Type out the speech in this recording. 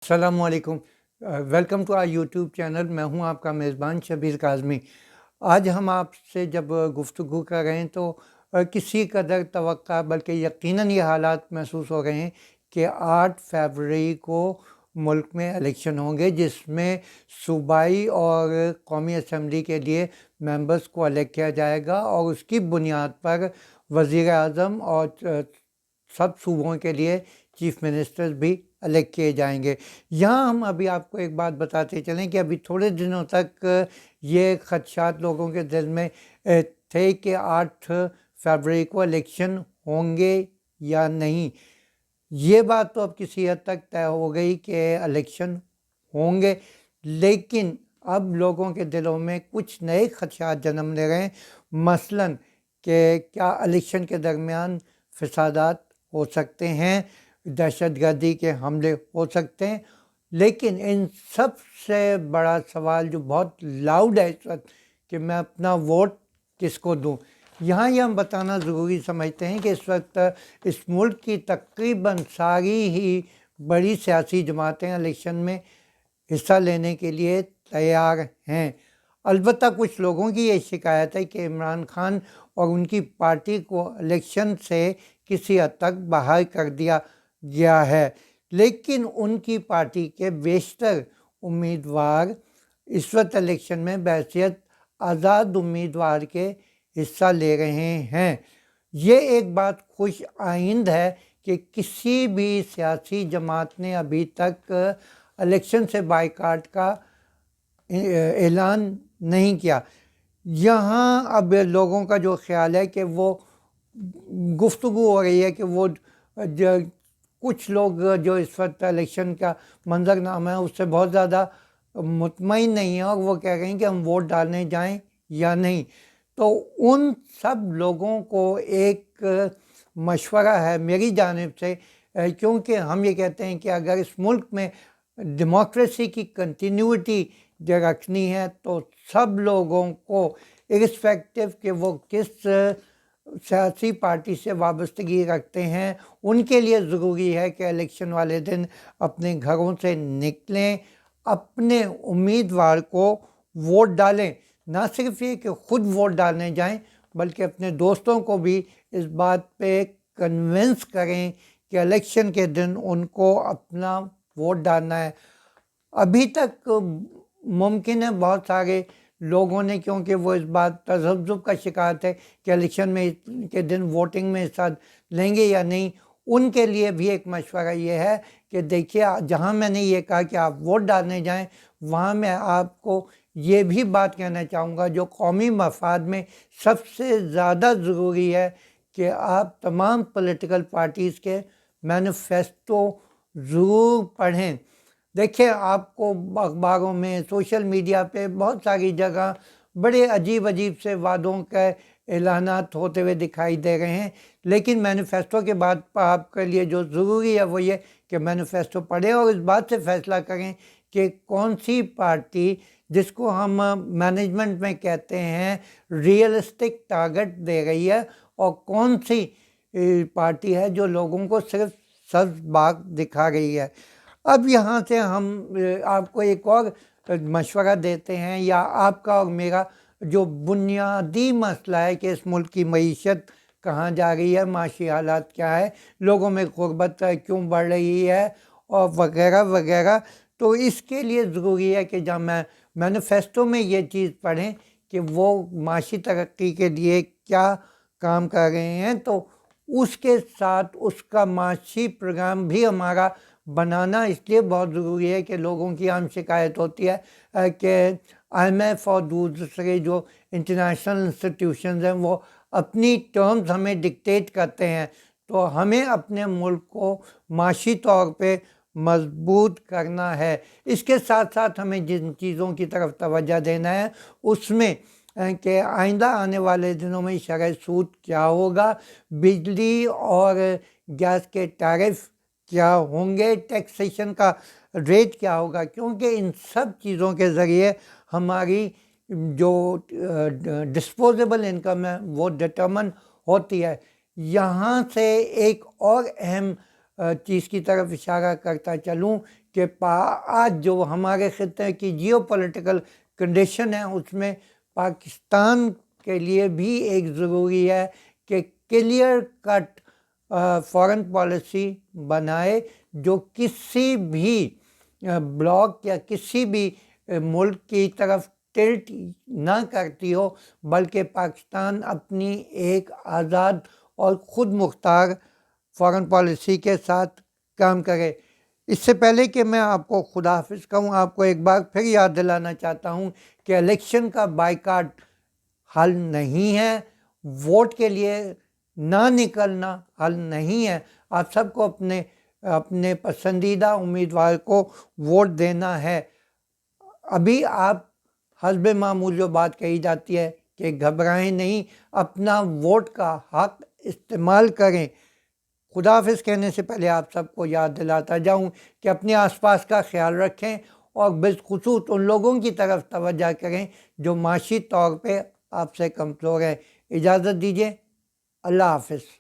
السلام علیکم، welcome to our YouTube channel. میں ہوں آپ کا میزبان شبیر کاظمی۔ آج ہم آپ سے جب گفتگو کر رہے ہیں تو کسی قدر توقع بلکہ یقیناً یہ حالات محسوس ہو رہے ہیں کہ 8 فروری کو ملک میں الیکشن ہوں گے، جس میں صوبائی اور قومی اسمبلی کے لیے ممبرس کو الیکٹ کیا جائے گا اور اس کی بنیاد پر وزیر اعظم اور سب صوبوں کے لیے چیف منسٹرز بھی الیکٹ کیے جائیں گے۔ یہاں ہم ابھی آپ کو ایک بات بتاتے چلیں کہ ابھی تھوڑے دنوں تک یہ خدشات لوگوں کے دل میں تھے کہ 8 فروری کو الیکشن ہوں گے یا نہیں۔ یہ بات تو اب کسی حد تک طے ہو گئی کہ الیکشن ہوں گے، لیکن اب لوگوں کے دلوں میں کچھ نئے خدشات جنم لے رہے ہیں، مثلاً کہ کیا الیکشن کے درمیان فسادات ہو سکتے ہیں، دہشت گردی کے حملے ہو سکتے ہیں۔ لیکن ان سب سے بڑا سوال جو بہت لاؤڈ ہے اس وقت کہ میں اپنا ووٹ کس کو دوں، یہاں یہ ہم بتانا ضروری سمجھتے ہیں کہ اس وقت اس ملک کی تقریباً ساری ہی بڑی سیاسی جماعتیں الیکشن میں حصہ لینے کے لیے تیار ہیں۔ البتہ کچھ لوگوں کی یہ شکایت ہے کہ عمران خان اور ان کی پارٹی کو الیکشن سے کسی حد تک باہر کر دیا گیا ہے، لیکن ان کی پارٹی کے بیشتر امیدوار اس وقت الیکشن میں بحیثیت آزاد امیدوار کے حصہ لے رہے ہیں۔ یہ ایک بات خوش آئند ہے کہ کسی بھی سیاسی جماعت نے ابھی تک الیکشن سے بائیکاٹ کا اعلان نہیں کیا۔ یہاں اب لوگوں کا جو خیال ہے کہ وہ گفتگو ہو رہی ہے کہ وہ کچھ لوگ جو اس وقت الیکشن کا منظرنامہ ہے اس سے بہت زیادہ مطمئن نہیں ہیں اور وہ کہہ رہے ہیں کہ ہم ووٹ ڈالنے جائیں یا نہیں۔ تو ان سب لوگوں کو ایک مشورہ ہے میری جانب سے، کیونکہ ہم یہ کہتے ہیں کہ اگر اس ملک میں ڈیموکریسی کی کنٹینیوٹی رکھنی ہے تو سب لوگوں کو ارسپیکٹو کہ وہ کس سیاسی پارٹی سے وابستگی رکھتے ہیں، ان کے لیے ضروری ہے کہ الیکشن والے دن اپنے گھروں سے نکلیں، اپنے امیدوار کو ووٹ ڈالیں۔ نہ صرف یہ کہ خود ووٹ ڈالنے جائیں بلکہ اپنے دوستوں کو بھی اس بات پہ کنونس کریں کہ الیکشن کے دن ان کو اپنا ووٹ ڈالنا ہے۔ ابھی تک ممکن ہے بہت سارے لوگوں نے، کیونکہ وہ اس بات تذبذب کا شکار تھے کہ الیکشن میں کے دن ووٹنگ میں حصہ لیں گے یا نہیں، ان کے لیے بھی ایک مشورہ یہ ہے کہ دیکھیے، جہاں میں نے یہ کہا کہ آپ ووٹ ڈالنے جائیں، وہاں میں آپ کو یہ بھی بات کہنا چاہوں گا جو قومی مفاد میں سب سے زیادہ ضروری ہے کہ آپ تمام پولیٹیکل پارٹیز کے مینیفیسٹو ضرور پڑھیں۔ دیکھیں، آپ کو اخباروں میں، سوشل میڈیا پہ بہت ساری جگہ بڑے عجیب عجیب سے وعدوں کے اعلانات ہوتے ہوئے دکھائی دے رہے ہیں، لیکن مینیفیسٹو کے بعد آپ کے لیے جو ضروری ہے وہ یہ کہ مینیفیسٹو پڑھیں اور اس بات سے فیصلہ کریں کہ کون سی پارٹی، جس کو ہم مینجمنٹ میں کہتے ہیں ریئلسٹک ٹارگٹ دے رہی ہے، اور کون سی پارٹی ہے جو لوگوں کو صرف سبز باغ دکھا رہی ہے۔ اب یہاں سے ہم آپ کو ایک اور مشورہ دیتے ہیں، یا آپ کا اور میرا جو بنیادی مسئلہ ہے کہ اس ملک کی معیشت کہاں جا رہی ہے، معاشی حالات کیا ہے، لوگوں میں غربت کیوں بڑھ رہی ہے، اور وغیرہ وغیرہ۔ تو اس کے لیے ضروری ہے کہ جب مینیفیسٹو میں یہ چیز پڑھیں کہ وہ معاشی ترقی کے لیے کیا کام کر رہے ہیں، تو اس کے ساتھ اس کا معاشی پروگرام بھی ہمارا بنانا اس لیے بہت ضروری ہے کہ لوگوں کی عام شکایت ہوتی ہے کہ آئی ایم ایف اور دوسرے جو انٹرنیشنل انسٹیٹیوشنز ہیں وہ اپنی ٹرمز ہمیں ڈکٹیٹ کرتے ہیں، تو ہمیں اپنے ملک کو معاشی طور پہ مضبوط کرنا ہے۔ اس کے ساتھ ساتھ ہمیں جن چیزوں کی طرف توجہ دینا ہے اس میں کہ آئندہ آنے والے دنوں میں شرح سود کیا ہوگا، بجلی اور گیس کے ٹیرف کیا ہوں گے، ٹیکسیشن کا ریٹ کیا ہوگا، کیونکہ ان سب چیزوں کے ذریعے ہماری جو ڈسپوزیبل انکم ہے وہ ڈٹرمن ہوتی ہے۔ یہاں سے ایک اور اہم چیز کی طرف اشارہ کرتا چلوں کہ آج جو ہمارے خطے کی جیو پولیٹیکل کنڈیشن ہے اس میں پاکستان کے لیے بھی ایک ضروری ہے کہ کلیئر کٹ فارن پالیسی بنائے جو کسی بھی بلاک یا کسی بھی ملک کی طرف ٹلٹ نہ کرتی ہو، بلکہ پاکستان اپنی ایک آزاد اور خود مختار فارن پالیسی کے ساتھ کام کرے۔ اس سے پہلے کہ میں آپ کو خدا حافظ کہوں، آپ کو ایک بار پھر یاد دلانا چاہتا ہوں کہ الیکشن کا بائیکاٹ حل نہیں ہے، ووٹ کے لیے نہ نکلنا حل نہیں ہے۔ آپ سب کو اپنے پسندیدہ امیدوار کو ووٹ دینا ہے۔ ابھی آپ حسب معمول جو بات کہی جاتی ہے کہ گھبرائیں نہیں، اپنا ووٹ کا حق استعمال کریں۔ خدا حافظ کہنے سے پہلے آپ سب کو یاد دلاتا جاؤں کہ اپنے آس پاس کا خیال رکھیں اور بالخصوص ان لوگوں کی طرف توجہ کریں جو معاشی طور پہ آپ سے کمزور ہیں۔ اجازت دیجیے، اللہ حافظ۔